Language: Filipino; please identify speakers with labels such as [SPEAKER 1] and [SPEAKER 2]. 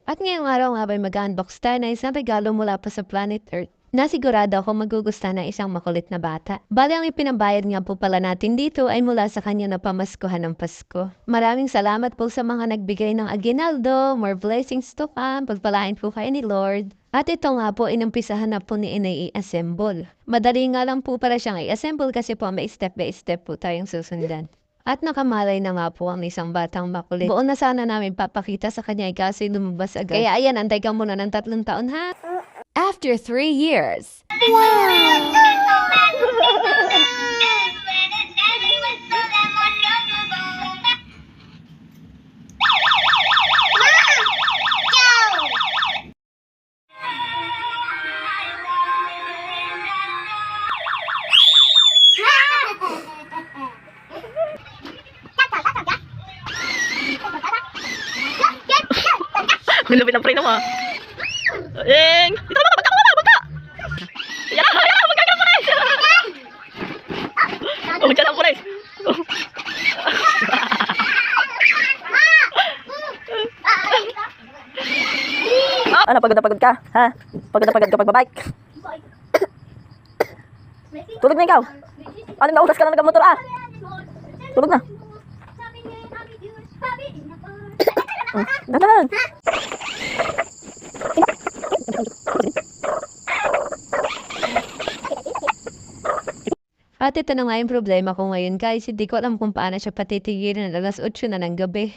[SPEAKER 1] At ngayong araw nga ba'y mag-unbox tayo na isang regalo mula pa sa Planet Earth na sigurado ako magugustuhan ng isang makulit na bata. Bali ang ipinabayad nga po pala natin dito ay mula sa kanya na pamaskuhan ng Pasko. Maraming salamat po sa mga nagbigay ng aguinaldo, more blessings to come, pagpalain po kayo ni Lord. At ito nga po, inumpisahan na po ni Inay i-assemble. Madali nga lang po para siyang i-assemble kasi po may step by step po tayong susundan. At nakamalay na nga po ang isang batang makulit. Buo na sana namin papakita sa kanya kaso lumabas agad. Kaya ayan, antay ka muna ng 3 taon ha. After 3 years.
[SPEAKER 2] Ang lupit ng preno mo. Eng! Dito ka magka! Magka! Yan! Magka ka ng pulis! Magka ng pulis! Ano, pagod na pagod ka? Ha? Pagod na pagod ka pagbabike? Tulog na ikaw! Ano na oras ka na nagkamotor ah? Tulog na! Dadan!
[SPEAKER 1] At ito na nga yung problema ko ngayon guys. Hindi ko alam kung paano siya patitigilin ng alas 8 na ng gabi.